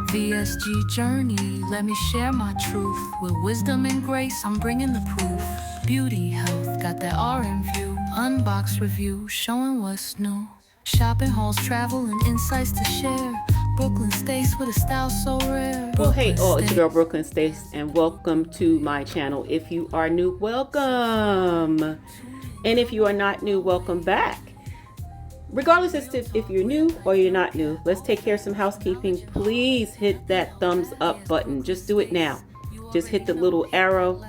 VSG journey, let me share my truth. With wisdom and grace, I'm bringing the proof. Beauty, health, got that RM view. Unbox review, showing what's new. Shopping hauls, travel, and insights to share. Brooklyn Stays with a style so rare. Well, hey all, it's your girl Brooklyn Stays, and welcome to my channel. If you are new, welcome. And if you are not new, welcome back. Regardless as to if you're new or you're not new, let's take care of some housekeeping. Please hit that thumbs up button. Just do it now. Just hit the little arrow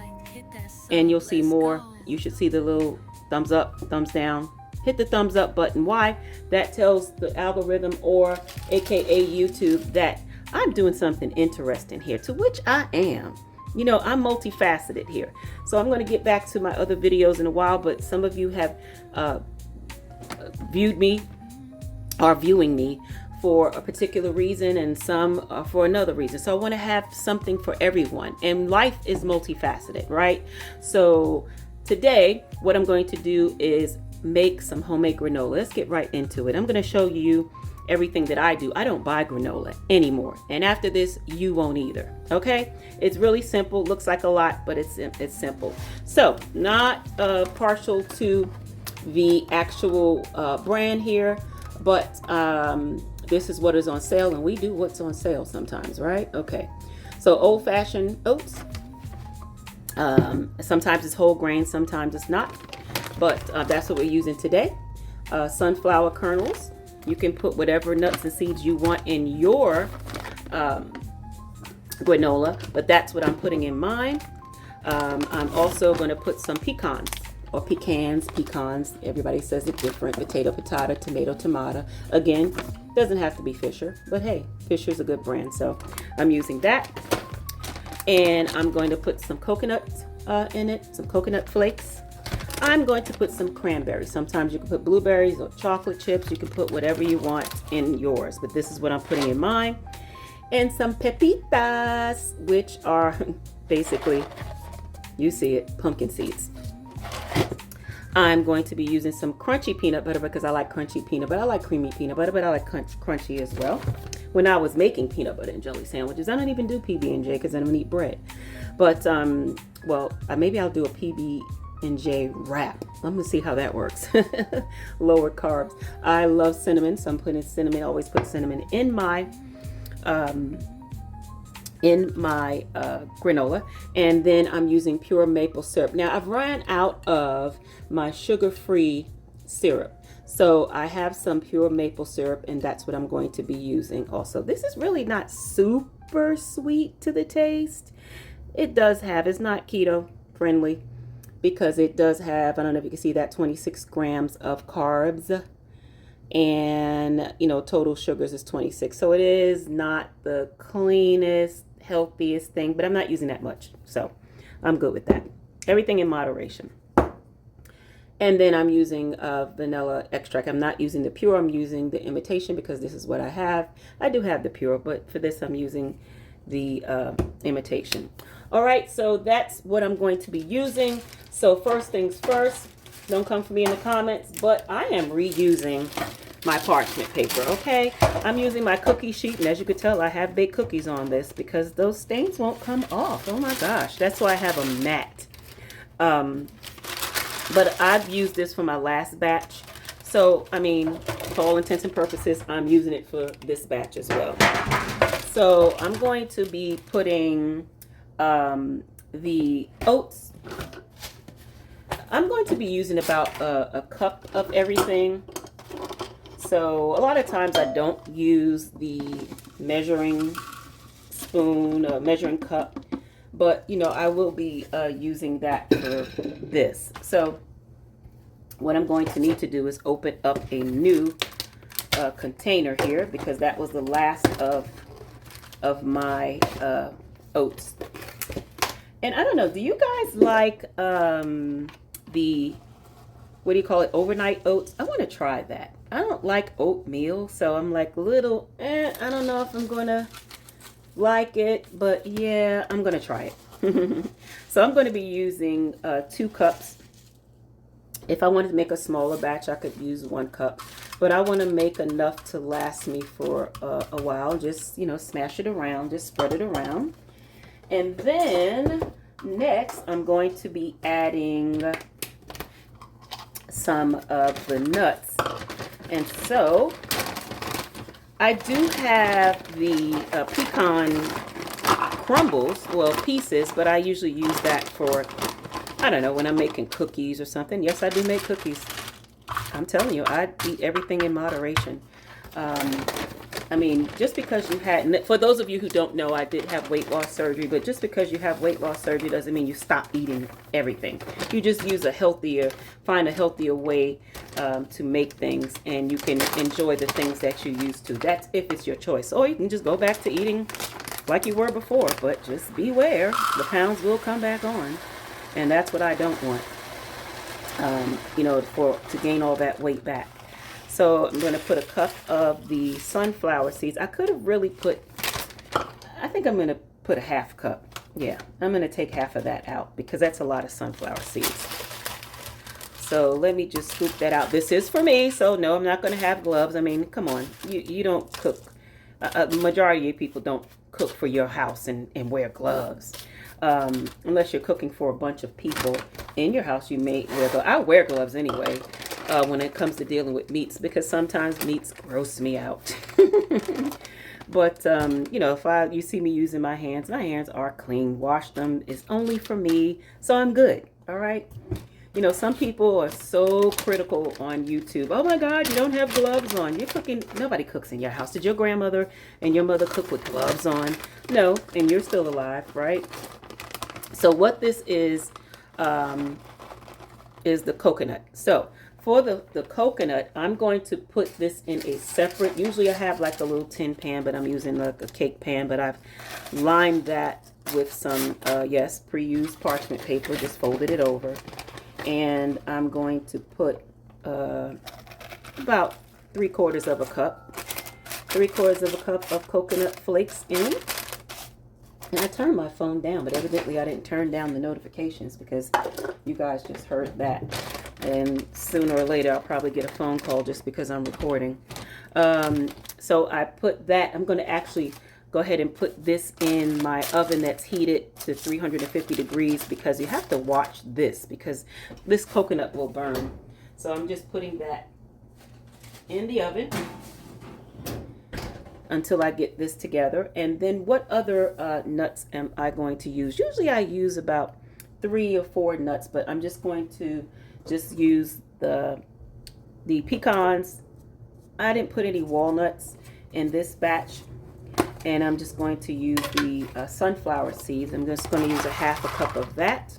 and you'll see more. You should see the little thumbs up, thumbs down. Hit the thumbs up button. Why? That tells the algorithm, or aka YouTube, that I'm doing something interesting here, to which I am. You know, I'm multifaceted here. So I'm going to get back to my other videos in a while, but some of you have viewed me or viewing me for a particular reason, and some for another reason. So I want to have something for everyone, and life is multifaceted, right? So today what I'm going to do is make some homemade granola. Let's get right into it. I'm going to show you everything that I do. I don't buy granola anymore, and after this you won't either. Okay, it's really simple. Looks like a lot, but it's simple. So not partial to the actual brand here, but this is what is on sale, and we do what's on sale sometimes, right? Okay, so old-fashioned oats. Sometimes it's whole grain, sometimes it's not, but that's what we're using today. Sunflower kernels. You can put whatever nuts and seeds you want in your granola, but that's what I'm putting in mine. I'm also going to put some pecans, or pecans. Everybody says it different. Potato, patata, tomato, tomato. Again, doesn't have to be Fisher, but hey, Fisher's a good brand, so I'm using that. And I'm going to put some coconut in it, some coconut flakes. I'm going to put some cranberries. Sometimes you can put blueberries or chocolate chips. You can put whatever you want in yours, but this is what I'm putting in mine. And some pepitas, which are basically, you see it, pumpkin seeds. I'm going to be using some crunchy peanut butter because I like crunchy peanut butter. I like creamy peanut butter, but I like crunchy as well. When I was making peanut butter and jelly sandwiches, I don't even do PB&J because I don't eat bread. But, well, maybe I'll do a PB&J wrap. I'm gonna see how that works. Lower carbs. I love cinnamon, so I'm putting cinnamon. I always put cinnamon in my granola. And then I'm using pure maple syrup. Now I've run out of my sugar-free syrup, so I have some pure maple syrup, and that's what I'm going to be using also. This is really not super sweet to the taste. It does have, it's not keto friendly, because it does have, I don't know if you can see that, 26 grams of carbs, and you know, total sugars is 26. So it is not the cleanest, healthiest thing, but I'm not using that much, so I'm good with that. Everything in moderation. And then I'm using vanilla extract. I'm not using the pure, I'm using the imitation because this is what I have. I do have the pure, but for this I'm using the imitation. All right, so that's what I'm going to be using. So first things first, don't come for me in the comments, but I am reusing my parchment paper, okay? I'm using my cookie sheet, and as you can tell, I have baked cookies on this because those stains won't come off. Oh my gosh, that's why I have a mat. But I've used this for my last batch. So, I mean, for all intents and purposes, I'm using it for this batch as well. So I'm going to be putting the oats. I'm going to be using about a cup of everything. So a lot of times I don't use the measuring spoon or measuring cup, but you know, I will be using that for this. So what I'm going to need to do is open up a new container here, because that was the last of my oats. And I don't know, do you guys like the, what do you call it, overnight oats? I want to try that. I don't like oatmeal, so I'm like little, I don't know if I'm gonna like it, but yeah, I'm gonna try it. So I'm going to be using 2 cups. If I wanted to make a smaller batch, I could use 1 cup. but I want to make enough to last me for a while. Just, you know, smash it around, just spread it around. And then next, I'm going to be adding some of the nuts. And so I do have the pecan crumbles, well, pieces, but I usually use that for, I don't know, when I'm making cookies or something. Yes, I do make cookies. I'm telling you, I eat everything in moderation. I mean, just because you had, for those of you who don't know, I did have weight loss surgery, but just because you have weight loss surgery doesn't mean you stop eating everything. You just use a healthier, find a healthier way to make things, and you can enjoy the things that you used to. That's if it's your choice. Or you can just go back to eating like you were before, but just beware, the pounds will come back on, and that's what I don't want, you know, to gain all that weight back. So I'm going to put a cup of the sunflower seeds. I could have really put, I think I'm going to put a half cup. Yeah, I'm going to take half of that out because that's a lot of sunflower seeds. So let me just scoop that out. This is for me, so no, I'm not going to have gloves. I mean, come on, you don't cook. The majority of people don't cook for your house and wear gloves. Unless you're cooking for a bunch of people in your house, you may wear gloves. I wear gloves anyway. When it comes to dealing with meats, because sometimes meats gross me out. But you know, if you see me using my hands are clean. Wash them. It's only for me, so I'm good. All right. You know, some people are so critical on YouTube. Oh my God, you don't have gloves on. You're cooking. Nobody cooks in your house. Did your grandmother and your mother cook with gloves on? No, and you're still alive, right? So what this is the coconut. So for the coconut, I'm going to put this in a separate, usually I have like a little tin pan, but I'm using like a cake pan, but I've lined that with some, yes, pre-used parchment paper, just folded it over. And I'm going to put about 3/4 of a cup, 3/4 of a cup of coconut flakes in. And I turned my phone down, but evidently I didn't turn down the notifications because you guys just heard that. And sooner or later, I'll probably get a phone call just because I'm recording. So I put that. I'm going to actually go ahead and put this in my oven that's heated to 350 degrees because you have to watch this because this coconut will burn. So I'm just putting that in the oven until I get this together. And then what other nuts am I going to use? Usually I use about 3 or 4 nuts, but I'm just going to just use the pecans. I didn't put any walnuts in this batch, and I'm just going to use the sunflower seeds. I'm just going to use a 1/2 cup of that,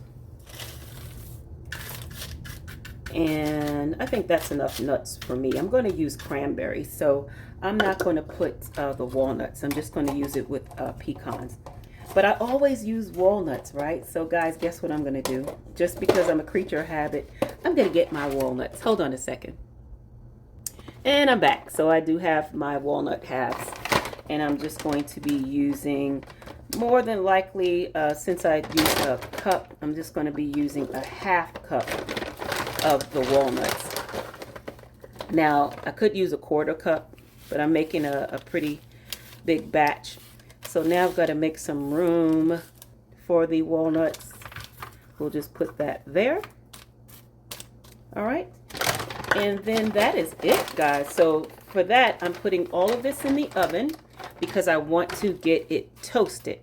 and I think that's enough nuts for me. I'm going to use cranberries, so I'm not going to put the walnuts. I'm just going to use it with pecans. But I always use walnuts, right? So guys, guess what I'm going to do? Just because I'm a creature of habit, I'm going to get my walnuts. Hold on a second. And I'm back. So I do have my walnut halves. And I'm just going to be using, more than likely, since I used a cup, I'm just going to be using a 1/2 cup of the walnuts. Now, I could use a 1/4 cup, but I'm making a pretty big batch. So now I've got to make some room for the walnuts. We'll just put that there. All right. And then that is it, guys. So for that, I'm putting all of this in the oven because I want to get it toasted.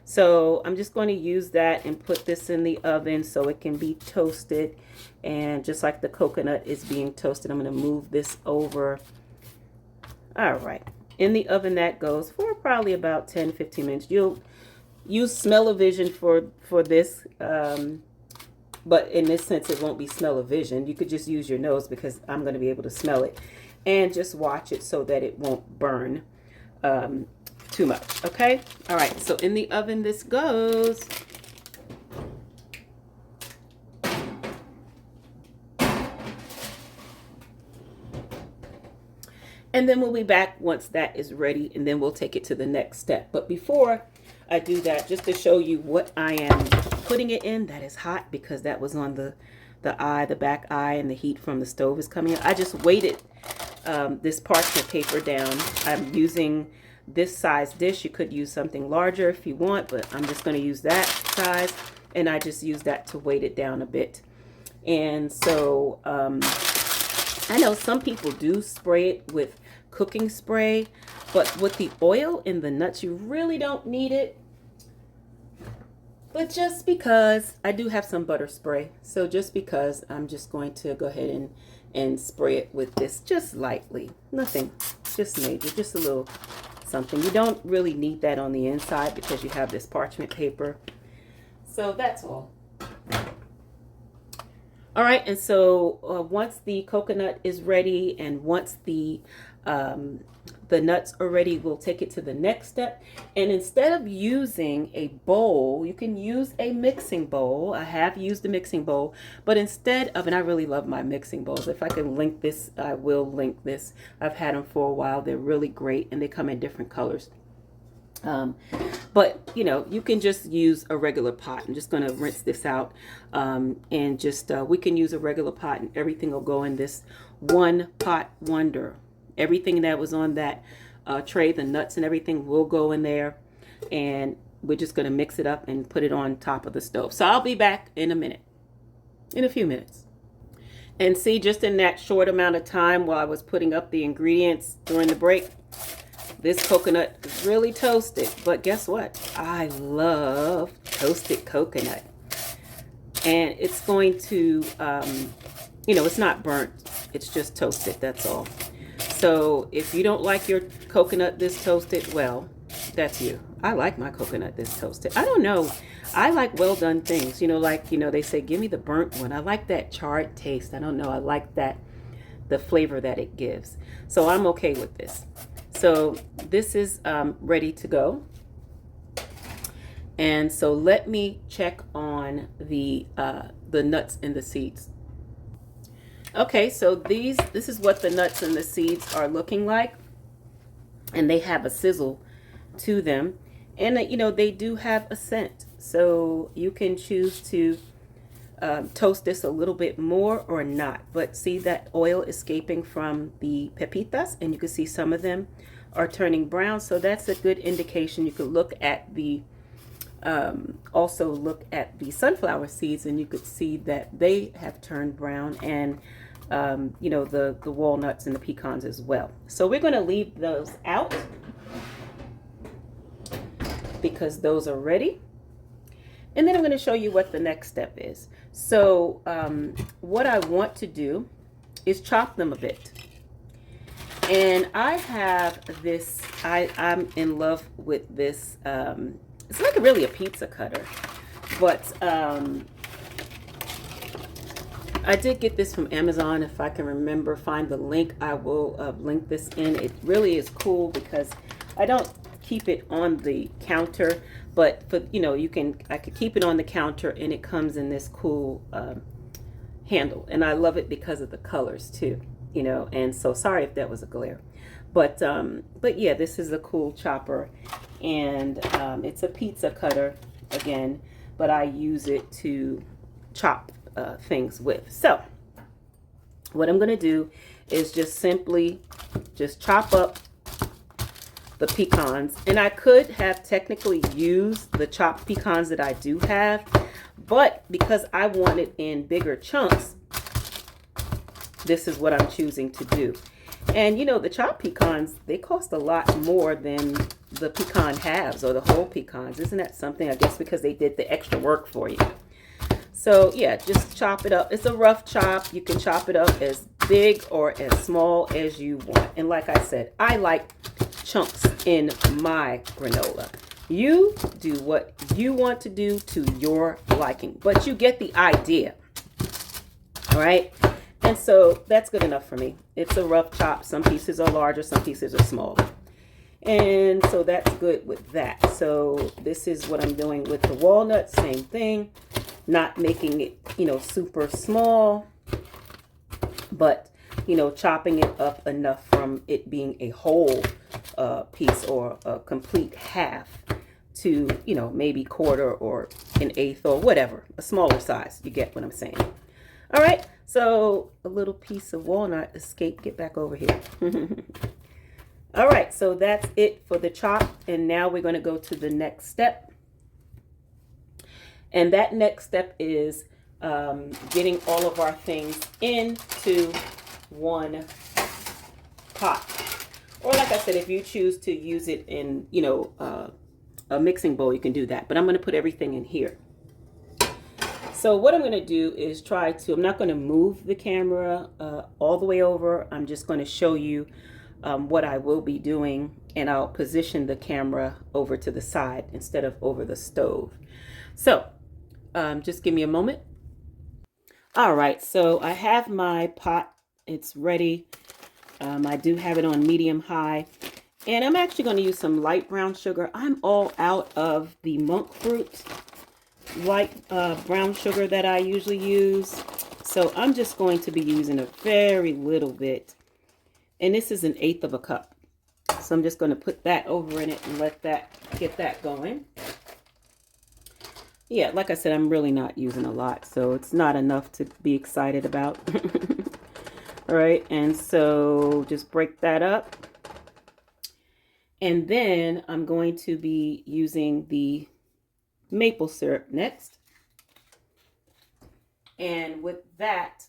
So I'm just going to use that and put this in the oven so it can be toasted. And just like the coconut is being toasted, I'm going to move this over. All right. In the oven that goes for probably about 10-15 minutes. You'll use smell-o-vision for this, but in this sense it won't be smell-o-vision. You could just use your nose because I'm going to be able to smell it, and just watch it so that it won't burn too much. Okay. All right, so in the oven this goes. And then we'll be back once that is ready, and then we'll take it to the next step. But before I do that, just to show you what I am putting it in, that is hot because that was on the back eye, and the heat from the stove is coming out. I just waited this parchment paper down. I'm using this size dish. You could use something larger if you want, but I'm just going to use that size, and I just use that to weight it down a bit. And so I know some people do spray it with cooking spray, but with the oil and the nuts, you really don't need it. But just because I do have some butter spray, so just because, I'm just going to go ahead and spray it with this just lightly. Nothing, just major, just a little something. You don't really need that on the inside because you have this parchment paper. So that's all. All right, and so once the coconut is ready and once the nuts are ready, we'll take it to the next step. And instead of using a bowl, you can use a mixing bowl. I have used a mixing bowl, but instead of, and I really love my mixing bowls. If I can link this, I will link this. I've had them for a while. They're really great, and they come in different colors. But you know, you can just use a regular pot. I'm just going to rinse this out, and just we can use a regular pot, and everything will go in this one pot wonder. Everything that was on that tray, the nuts and everything, will go in there, and we're just going to mix it up and put it on top of the stove. So I'll be back in a few minutes. And see, just in that short amount of time while I was putting up the ingredients during the break, this coconut is really toasted. But guess what? I love toasted coconut. And it's going to, you know, it's not burnt. It's just toasted, that's all. So if you don't like your coconut this toasted, well, that's you. I like my coconut this toasted. I don't know. I like well done things. You know, like, you know, they say, give me the burnt one. I like that charred taste. I don't know. I like that, the flavor that it gives. So I'm okay with this. So this is ready to go. And so let me check on the nuts and the seeds. Okay, so this is what the nuts and the seeds are looking like, and they have a sizzle to them, and you know, they do have a scent, so you can choose to toast this a little bit more or not. But see that oil escaping from the pepitas, and you can see some of them are turning brown, so that's a good indication. You could look at the also look at the sunflower seeds, and you could see that they have turned brown, and you know, the walnuts and the pecans as well. So we're going to leave those out because those are ready. And then I'm going to show you what the next step is. So what I want to do is chop them a bit. And I have this, I'm in love with this, it's like really a pizza cutter, but I did get this from Amazon. If I can remember, find the link, I will link this in. It really is cool because I don't keep it on the counter, but for, you know, I could keep it on the counter, and it comes in this cool handle, and I love it because of the colors too, you know. And so sorry if that was a glare, but yeah, this is a cool chopper, and it's a pizza cutter again, but I use it to chop things with. So what I'm going to do is just simply just chop up the pecans, and I could have technically used the chopped pecans that I do have, but because I want it in bigger chunks, this is what I'm choosing to do. And you know, the chopped pecans, they cost a lot more than the pecan halves or the whole pecans. Isn't that something? I guess because they did the extra work for you. So yeah, just chop it up. It's a rough chop. You can chop it up as big or as small as you want. And like I said, I like chunks in my granola. You do what you want to do to your liking, but you get the idea. All right. And so that's good enough for me. It's a rough chop. Some pieces are larger, some pieces are smaller. And so that's good with that. So this is what I'm doing with the walnuts. Same thing. Not making it, you know, super small, but, you know, chopping it up enough from it being a whole piece or a complete half to, you know, maybe quarter or an eighth or whatever, a smaller size. You get what I'm saying? All right, so a little piece of walnut escaped. Get back over here. All right, so that's it for the chop. And now we're going to go to the next step. And that next step is getting all of our things into one pot. Or like I said, if you choose to use it in, a mixing bowl, you can do that. But I'm going to put everything in here. So what I'm going to do is I'm not going to move the camera all the way over. I'm just going to show you what I will be doing. And I'll position the camera over to the side instead of over the stove. So just give me a moment. All right, so I have my pot. It's ready. I do have it on medium high. And I'm actually going to use some light brown sugar. I'm all out of the monk fruit light brown sugar that I usually use. So I'm just going to be using a very little bit. And this is 1/8 of a cup. So I'm just going to put that over in it and let that get that going. Yeah, like I said, I'm really not using a lot. So it's not enough to be excited about. All right, and so just break that up. And then I'm going to be using the maple syrup next. And with that,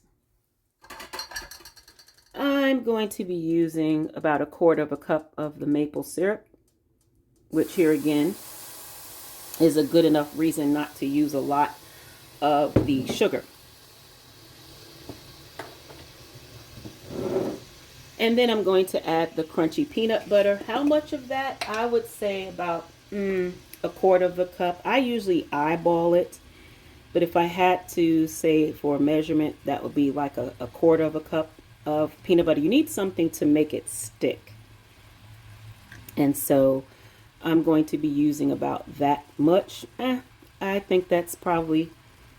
I'm going to be using about 1/4 of a cup of the maple syrup, which here again is a good enough reason not to use a lot of the sugar. And then I'm going to add the crunchy peanut butter. How much of that? I would say about 1/4 of a cup. I usually eyeball it, but if I had to say for a measurement, that would be like a 1/4 of a cup of peanut butter. You need something to make it stick. And so I'm going to be using about that much. I think that's probably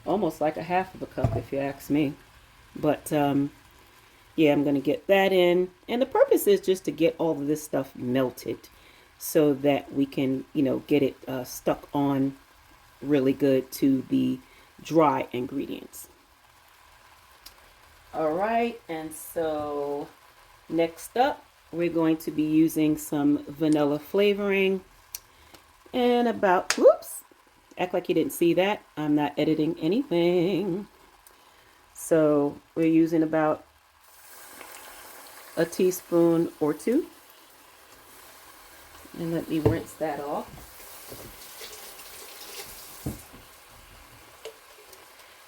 almost like 1/2 of a cup if you ask me. But yeah, I'm going to get that in. And the purpose is just to get all of this stuff melted so that we can, get it stuck on really good to the dry ingredients. All right, and so next up, we're going to be using some vanilla flavoring and whoops, act like you didn't see that. I'm not editing anything. So we're using about a teaspoon or 2. And let me rinse that off.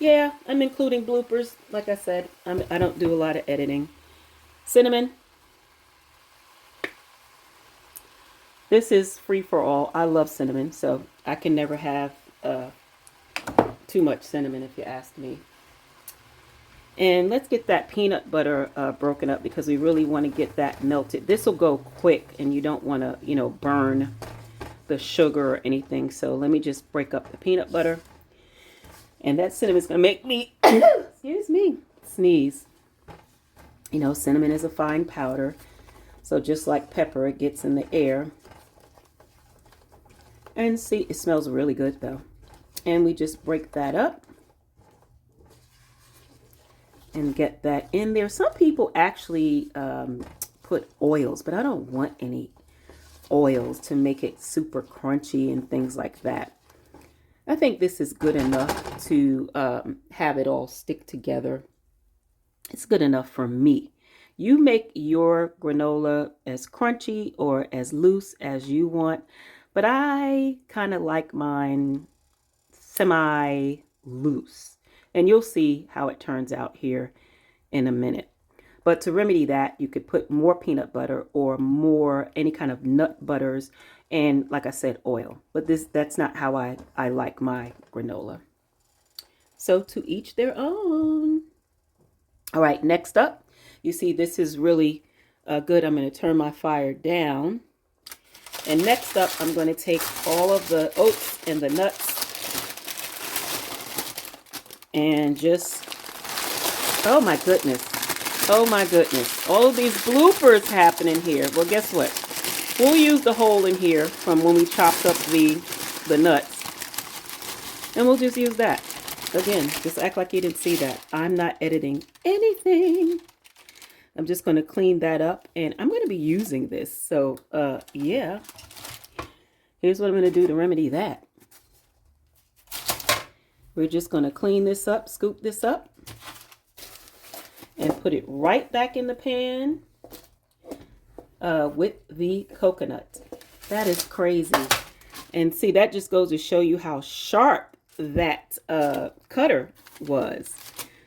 Yeah, I'm including bloopers. Like I said, I don't do a lot of editing. Cinnamon. This is free for all. I love cinnamon, so I can never have too much cinnamon if you ask me. And let's get that peanut butter broken up because we really want to get that melted. This will go quick and you don't want to, burn the sugar or anything. So let me just break up the peanut butter. And that cinnamon is going to make me, excuse me, sneeze. Cinnamon is a fine powder. So just like pepper, it gets in the air. And see, it smells really good though. And we just break that up. And get that in there. Some people actually put oils, but I don't want any oils to make it super crunchy and things like that. I think this is good enough to have it all stick together. It's good enough for me. You make your granola as crunchy or as loose as you want, but I kind of like mine semi-loose. And you'll see how it turns out here in a minute. But to remedy that, you could put more peanut butter or more any kind of nut butters and, like I said, oil. But that's not how I like my granola. So to each their own. All right, next up, you see this is really good. I'm going to turn my fire down. And next up, I'm going to take all of the oats and the nuts and just, oh my goodness, all of these bloopers happening here. Well, guess what? We'll use the hole in here from when we chopped up the nuts, and we'll just use that. Again, just act like you didn't see that. I'm not editing anything. I'm just going to clean that up, and I'm going to be using this. So, yeah. Here's what I'm going to do to remedy that. We're just going to clean this up, scoop this up, and put it right back in the pan with the coconut. That is crazy. And see, that just goes to show you how sharp that cutter was.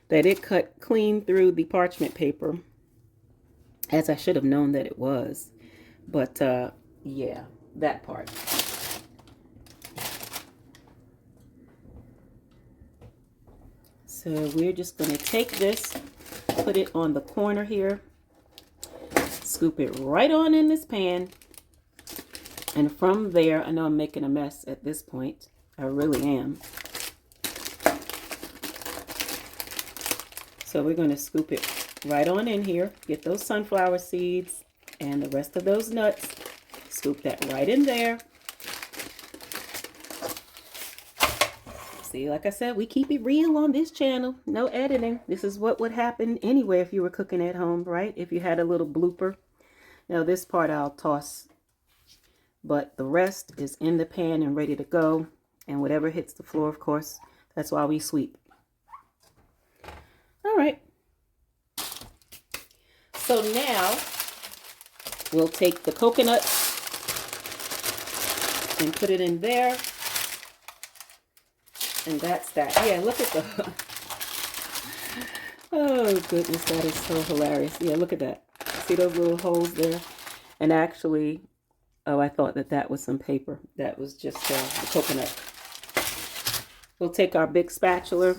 That it cut clean through the parchment paper, as I should have known that it was. But yeah, that part. So we're just going to take this, put it on the corner here, scoop it right on in this pan. And from there, I know I'm making a mess at this point. I really am. So we're going to scoop it right on in here. Get those sunflower seeds and the rest of those nuts. Scoop that right in there. See, like I said, we keep it real on this channel. No editing. This is what would happen anyway if you were cooking at home, right? If you had a little blooper. Now this part I'll toss, but the rest is in the pan and ready to go. And whatever hits the floor, of course, that's why we sweep. All right. So now we'll take the coconut and put it in there. And that's that. Yeah, look at the... Oh, goodness, that is so hilarious. Yeah, look at that. See those little holes there? And actually, oh, I thought that that was some paper. That was just the coconut. We'll take our big spatula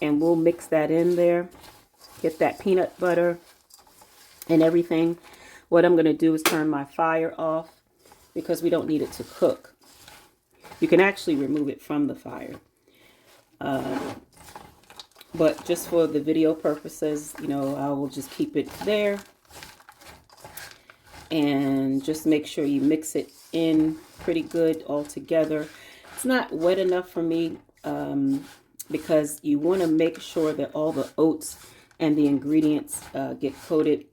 and we'll mix that in there. Get that peanut butter and everything. What I'm going to do is turn my fire off because we don't need it to cook. You can actually remove it from the fire. But just for the video purposes, you know, I will just keep it there. And just make sure you mix it in pretty good all together. It's not wet enough for me because you want to make sure that all the oats and the ingredients get coated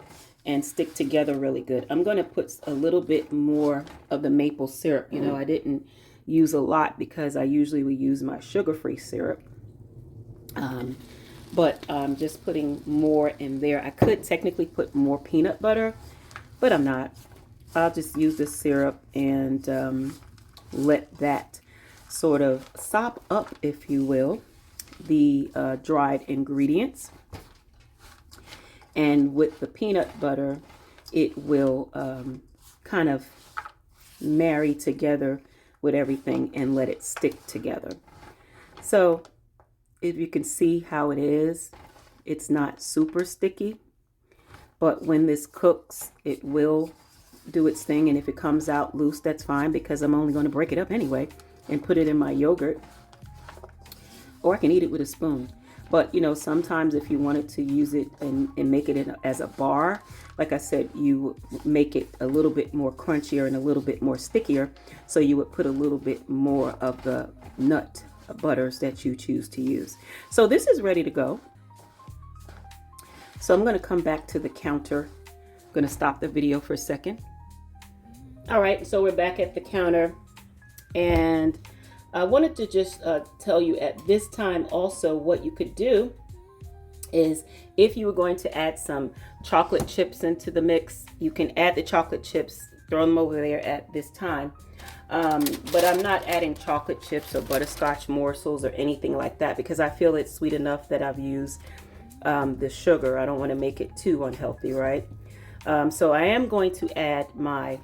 and stick together really good. I'm going to put a little bit more of the maple syrup. You know, I didn't use a lot because I usually would use my sugar-free syrup. But I'm just putting more in there. I could technically put more peanut butter, but I'm not. I'll just use the syrup and let that sort of sop up, if you will, the dried ingredients. And with the peanut butter, it will kind of marry together with everything and let it stick together. So if you can see how it is, it's not super sticky, but when this cooks, it will do its thing. And if it comes out loose, that's fine because I'm only going to break it up anyway and put it in my yogurt, or I can eat it with a spoon. But, you know, sometimes if you wanted to use it and make it as a bar, like I said, you make it a little bit more crunchier and a little bit more stickier. So you would put a little bit more of the nut butters that you choose to use. So this is ready to go. So I'm going to come back to the counter. I'm going to stop the video for a second. All right, so we're back at the counter. And I wanted to just tell you at this time also what you could do is if you were going to add some chocolate chips into the mix, you can add the chocolate chips, throw them over there at this time. But I'm not adding chocolate chips or butterscotch morsels or anything like that because I feel it's sweet enough that I've used the sugar. I don't want to make it too unhealthy, right? So I am going to add my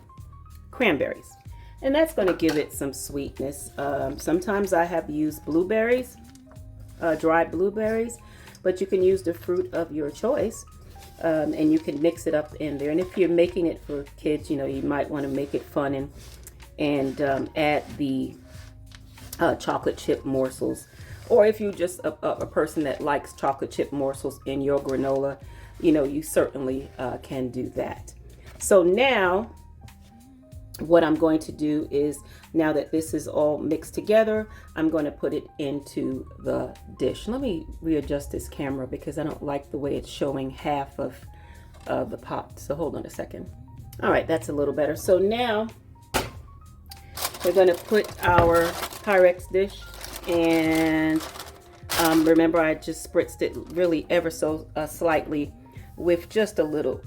cranberries. And that's going to give it some sweetness. Sometimes I have used blueberries, dried blueberries, but you can use the fruit of your choice. And you can mix it up in there. And if you're making it for kids, you know, you might want to make it fun and add the chocolate chip morsels. Or if you're just a person that likes chocolate chip morsels in your granola, you know, you certainly can do that. So now what I'm going to do is, now that this is all mixed together, I'm going to put it into the dish. Let me readjust this camera because I don't like the way it's showing half of the pot. So hold on a second. All right, that's a little better. So now we're going to put our Pyrex dish, and remember I just spritzed it really ever so slightly with just a little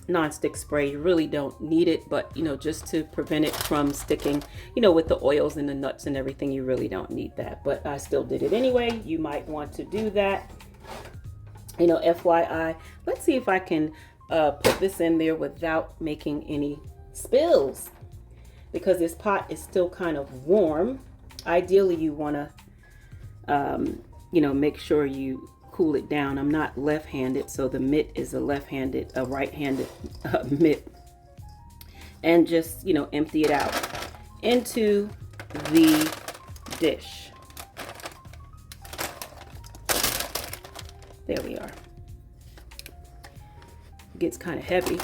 non-stick spray. You really don't need it, but you know, just to prevent it from sticking, you know, with the oils and the nuts and everything, you really don't need that. But I still did it anyway. You might want to do that, you know, FYI. Let's see if I can put this in there without making any spills, because this pot is still kind of warm. Ideally, you want to, you know, make sure you cool it down. I'm not left-handed, so the mitt is a right-handed mitt. And just, you know, empty it out into the dish. There we are. It gets kind of heavy.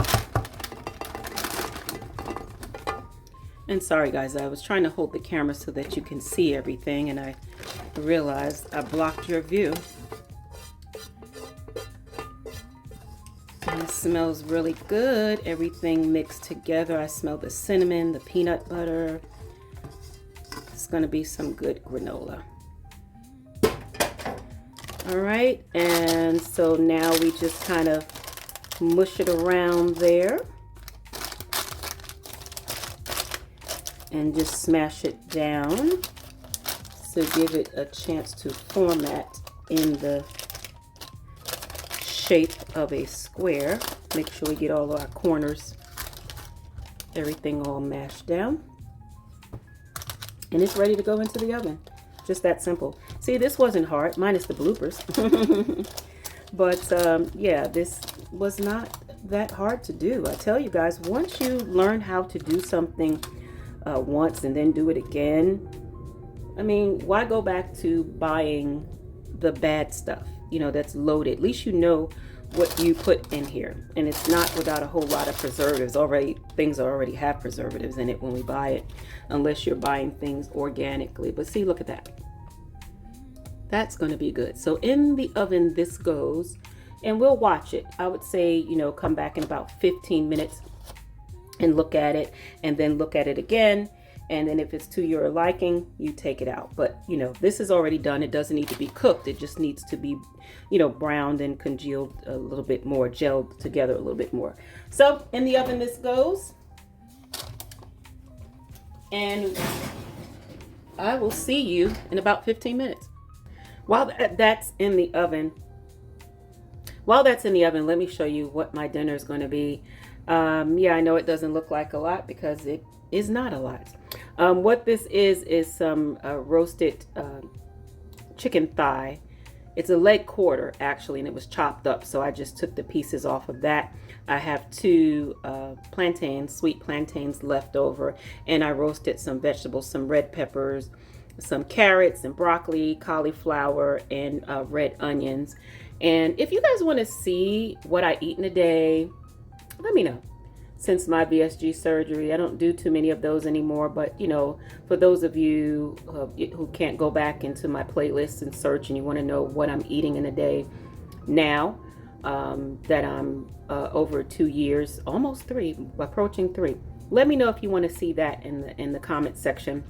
And sorry guys, I was trying to hold the camera so that you can see everything, and I realized I blocked your view. And it smells really good. Everything mixed together. I smell the cinnamon, the peanut butter. It's going to be some good granola. All right, and so now we just kind of mush it around there and just smash it down to give it a chance to format in the shape of a square. Make sure we get all of our corners, everything all mashed down, and it's ready to go into the oven. Just that simple. See, this wasn't hard, minus the bloopers. But yeah, this was not that hard to do. I tell you guys, once you learn how to do something once and then do it again, I mean, why go back to buying the bad stuff, you know, that's loaded? At least you know what you put in here, and it's not without a whole lot of preservatives. Things already have preservatives in it when we buy it, unless you're buying things organically. But see, look at that. That's going to be good. So in the oven this goes, and we'll watch it. I would say, you know, come back in about 15 minutes and look at it, and then look at it again. And then if it's to your liking, you take it out. But, you know, this is already done. It doesn't need to be cooked. It just needs to be, you know, browned and congealed a little bit more, gelled together a little bit more. So in the oven this goes. And I will see you in about 15 minutes. While that's in the oven, let me show you what my dinner is going to be. Yeah, I know it doesn't look like a lot because it is not a lot. What this is some roasted chicken thigh. It's a leg quarter actually, and it was chopped up, so I just took the pieces off of that. I have two sweet plantains left over, and I roasted some vegetables, some red peppers, some carrots and broccoli, cauliflower, and red onions. And if you guys want to see what I eat in a day, let me know. Since my VSG surgery, I don't do too many of those anymore. But, you know, for those of you who can't go back into my playlist and search, and you want to know what I'm eating in a day now, that I'm over 2 years, almost 3, approaching 3. Let me know if you want to see that in the comment section,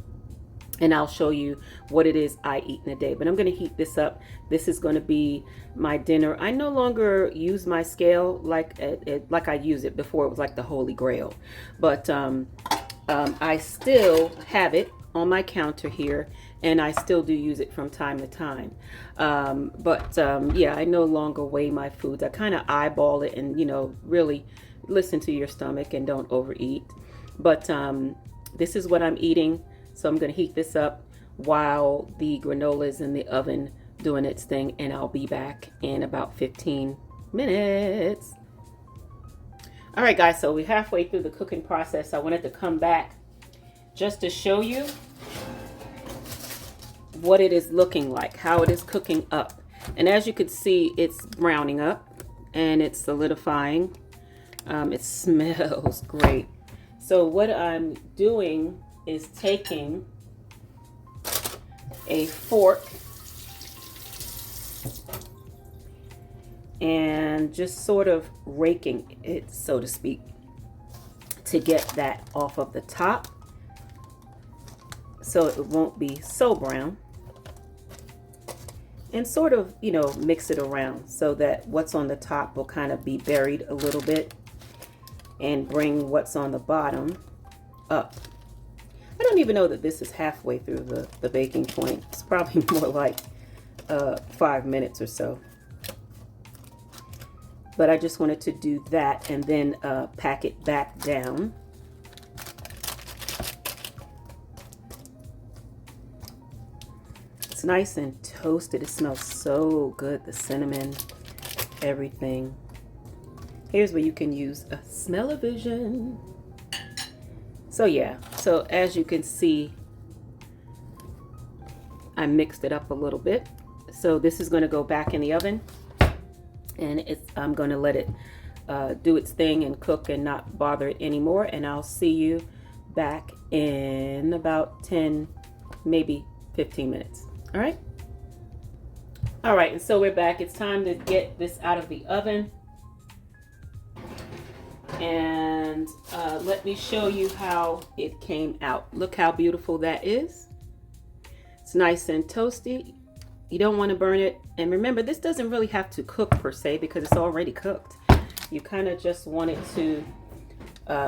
and I'll show you what it is I eat in a day. But I'm going to heat this up. This is going to be my dinner. I no longer use my scale like I used it before. It was like the holy grail. But I still have it on my counter here, and I still do use it from time to time. Yeah, I no longer weigh my foods. I kind of eyeball it and, you know, really listen to your stomach and don't overeat. But this is what I'm eating. So I'm going to heat this up while the granola is in the oven doing its thing, and I'll be back in about 15 minutes. All right, guys, so we're halfway through the cooking process. I wanted to come back just to show you what it is looking like, how it is cooking up. And as you can see, it's browning up and it's solidifying. It smells great. So what I'm doing is taking a fork and just sort of raking it, so to speak, to get that off of the top so it won't be so brown. And sort of, you know, mix it around so that what's on the top will kind of be buried a little bit and bring what's on the bottom up. I don't even know that this is halfway through the baking point. It's probably more like 5 minutes or so. But I just wanted to do that and then pack it back down. It's nice and toasted. It smells so good. The cinnamon, everything. Here's where you can use a smell-o-vision. So yeah, so as you can see, I mixed it up a little bit. So this is going to go back in the oven, and I'm going to let it do its thing and cook and not bother it anymore. And I'll see you back in about 10, maybe 15 minutes. All right. All right, and so we're back. It's time to get this out of the oven. And let me show you how it came out. Look how beautiful that is. It's nice and toasty. You don't want to burn it. And remember, this doesn't really have to cook per se because it's already cooked. You kind of just want it to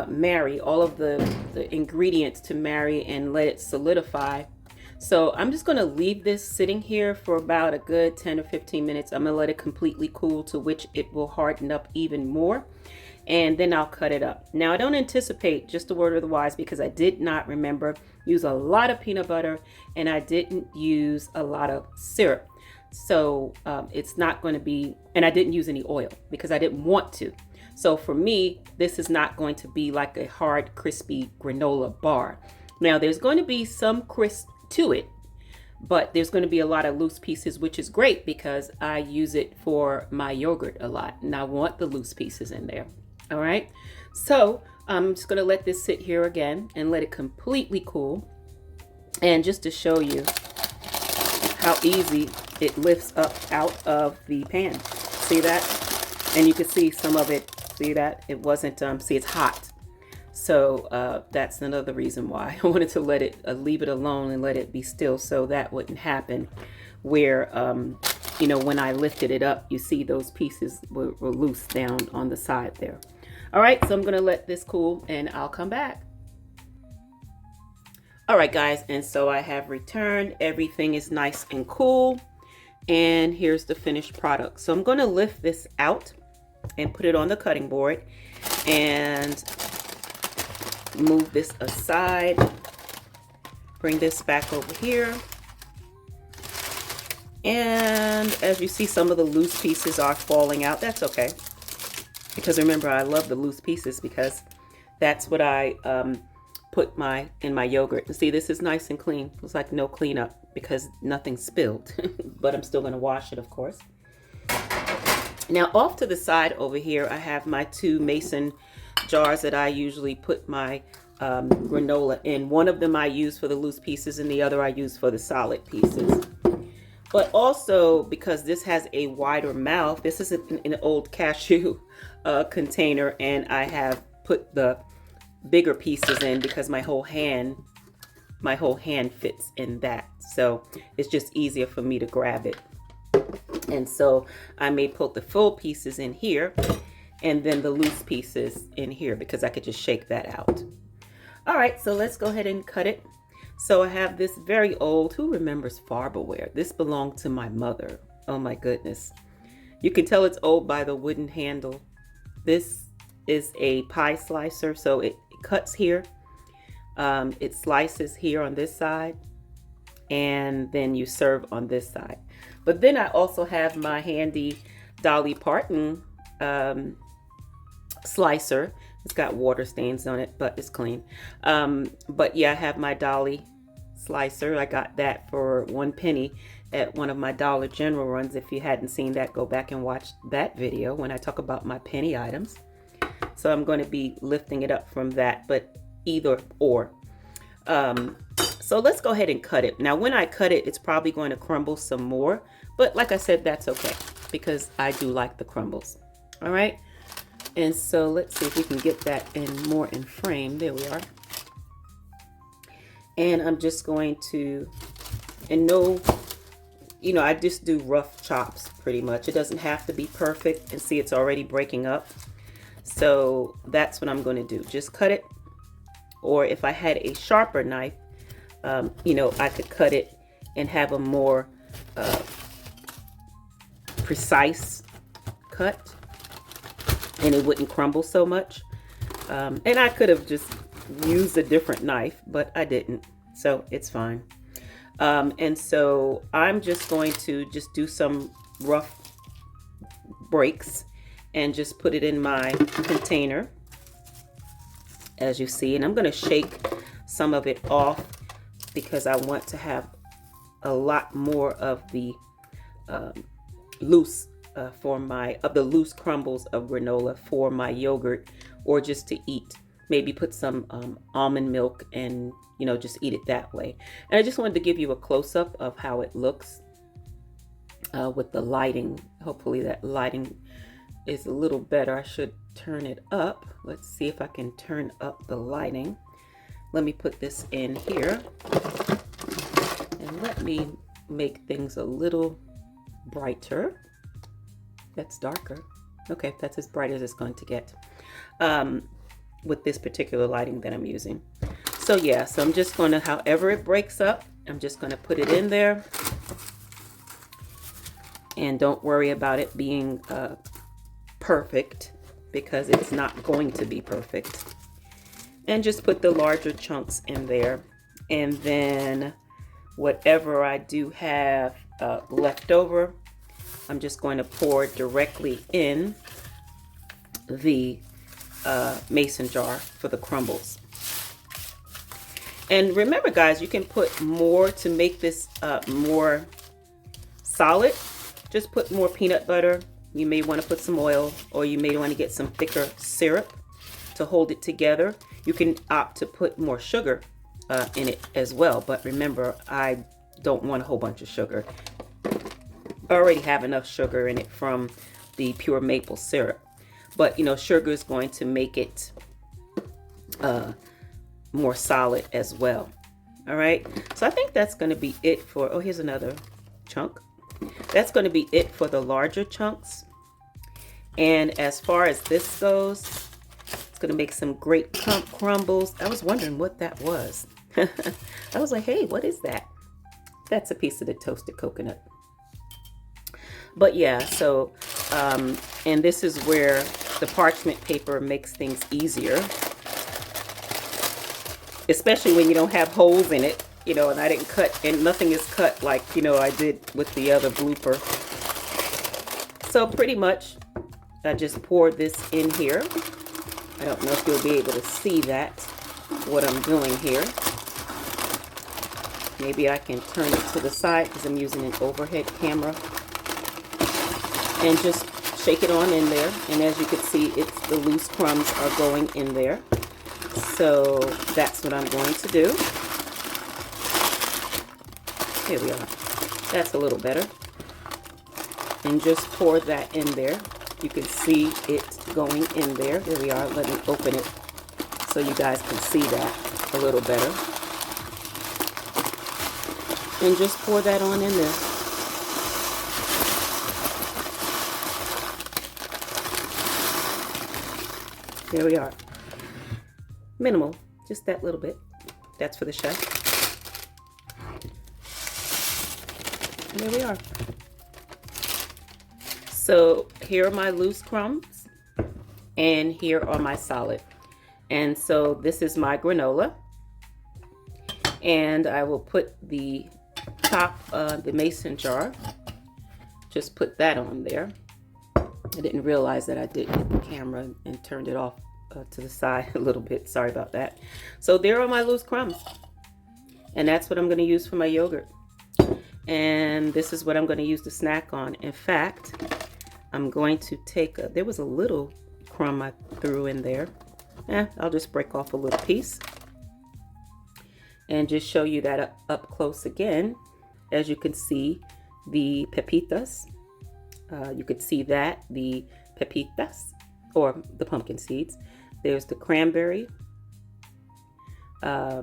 marry, all of the ingredients to marry and let it solidify. So I'm just going to leave this sitting here for about a good 10 or 15 minutes. I'm going to let it completely cool, to which it will harden up even more. And then I'll cut it up. Now, I don't anticipate, just a word of the wise, because I did not remember, use a lot of peanut butter and I didn't use a lot of syrup. So it's not going to be, and I didn't use any oil because I didn't want to. So for me, this is not going to be like a hard, crispy granola bar. Now, there's going to be some crisp to it, but there's going to be a lot of loose pieces, which is great because I use it for my yogurt a lot and I want the loose pieces in there. All right, so I'm just going to let this sit here again and let it completely cool. And just to show you how easy it lifts up out of the pan. See that? And you can see some of it. See that? It wasn't, see, it's hot. So that's another reason why I wanted to let it, leave it alone and let it be still, so that wouldn't happen where, you know, when I lifted it up, you see those pieces were loose down on the side there. All right, so I'm going to let this cool and I'll come back. All right, guys, and so I have returned. Everything is nice and cool. And here's the finished product. So I'm going to lift this out and put it on the cutting board and move this aside. Bring this back over here. And as you see, some of the loose pieces are falling out. That's okay. Because remember, I love the loose pieces because that's what I put in my yogurt. And see, this is nice and clean. It's like no cleanup because nothing spilled. But I'm still going to wash it, of course. Now, off to the side over here, I have my 2 mason jars that I usually put my granola in. One of them I use for the loose pieces and the other I use for the solid pieces. But also, because this has a wider mouth, this is an old cashew container, and I have put the bigger pieces in because my whole hand fits in that. So it's just easier for me to grab it. And so I may put the full pieces in here and then the loose pieces in here because I could just shake that out. All right, so let's go ahead and cut it. So I have this very old, who remembers Farberware? This belonged to my mother. Oh my goodness. You can tell it's old by the wooden handle. This is a pie slicer, so it cuts here. It slices here on this side, and then you serve on this side. But then I also have my handy Dolly Parton slicer. It's got water stains on it, but it's clean. But yeah, I have my Dolly slicer. I got that for 1 penny at one of my Dollar General runs. If you hadn't seen that, go back and watch that video when I talk about my penny items. So I'm going to be lifting it up from that. But either or. So let's go ahead and cut it. Now, when I cut it, it's probably going to crumble some more, but like I said, that's okay because I do like the crumbles. All right. And so let's see if we can get that in more in frame. There we are. And I'm just going to, and no, you know, I just do rough chops pretty much. It doesn't have to be perfect. And see, it's already breaking up. So that's what I'm going to do. Just cut it. Or if I had a sharper knife, you know, I could cut it and have a more precise cut, and it wouldn't crumble so much. And I could have just used a different knife, but I didn't, so it's fine. And so I'm just going to just do some rough breaks and just put it in my container, as you see. And I'm going to shake some of it off because I want to have a lot more of the loose loose crumbles of granola for my yogurt, or just to eat. Maybe put some almond milk and, you know, just eat it that way. And I just wanted to give you a close-up of how it looks with the lighting. Hopefully that lighting is a little better. I should turn it up. Let's see if I can turn up the lighting. Let me put this in here and let me make things a little brighter. That's darker. Okay, that's as bright as it's going to get with this particular lighting that I'm using. So yeah, so I'm just going to, however it breaks up, I'm just going to put it in there. And don't worry about it being perfect, because it's not going to be perfect. And just put the larger chunks in there. And then whatever I do have left over, I'm just going to pour directly in the mason jar for the crumbles. And remember, guys, you can put more to make this more solid. Just put more peanut butter. You may want to put some oil, or you may want to get some thicker syrup to hold it together. You can opt to put more sugar in it as well. But remember, I don't want a whole bunch of sugar. I already have enough sugar in it from the pure maple syrup. But, you know, sugar is going to make it more solid as well. All right. So I think that's going to be it for, oh, here's another chunk. That's going to be it for the larger chunks. And as far as this goes, it's going to make some great crumbles. I was wondering what that was. I was like, hey, what is that? That's a piece of the toasted coconut. But yeah, so, and this is where the parchment paper makes things easier, especially when you don't have holes in it, you know, and I didn't cut, and nothing is cut like, you know, I did with the other blooper. So pretty much I just poured this in here. I don't know if you'll be able to see that, what I'm doing here. Maybe I can turn it to the side because I'm using an overhead camera. And just shake it on in there. And as you can see, it's the loose crumbs are going in there. So that's what I'm going to do. Here we are. That's a little better. And just pour that in there. You can see it going in there. There we are. Let me open it so you guys can see that a little better. And just pour that on in there. There we are. Minimal, just that little bit. That's for the chef. And there we are. So here are my loose crumbs, and here are my solid. And so this is my granola. And I will put the top of the mason jar. Just put that on there. I didn't realize that I did hit the camera and turned it off to the side a little bit. Sorry about that. So there are my loose crumbs. And that's what I'm going to use for my yogurt. And this is what I'm going to use to snack on. In fact, I'm going to take, there was a little crumb I threw in there. I'll just break off a little piece. and just show you that up close again. As you can see, the pepitas, you could see that, the pepitas, or the pumpkin seeds. There's the cranberry, a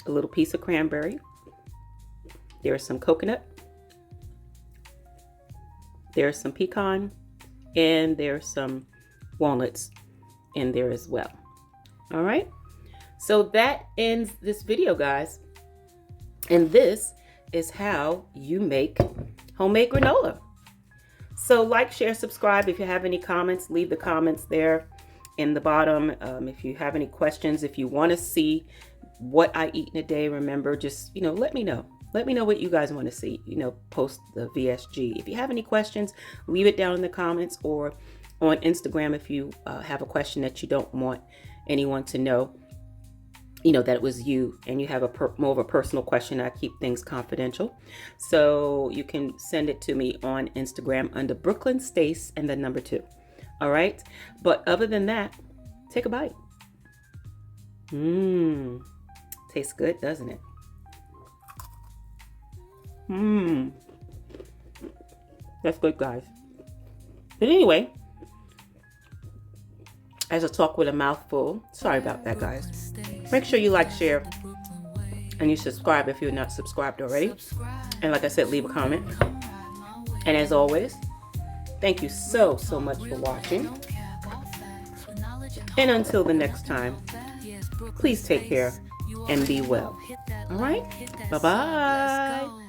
little piece of cranberry. There's some coconut. There's some pecan, and there's some walnuts in there as well. All right, so that ends this video, guys. And this is how you make homemade granola. So like, share, subscribe. If you have any comments, leave the comments there in the bottom. If you have any questions, if you want to see what I eat in a day, remember, just, let me know. Let me know what you guys want to see, post the VSG. If you have any questions, leave it down in the comments, or on Instagram if you have a question that you don't want anyone to know, that it was you, and you have more of a personal question. I keep things confidential. So you can send it to me on Instagram under Brooklyn Stace and the number 2. All right. But other than that, take a bite. Tastes good, doesn't it? That's good, guys. But anyway, as I talk with a mouthful, sorry about that, guys. Make sure you like, share, and you subscribe if you're not subscribed already. And like I said, leave a comment. And as always, thank you so much for watching. And until the next time, please take care and be well. All right? Bye-bye.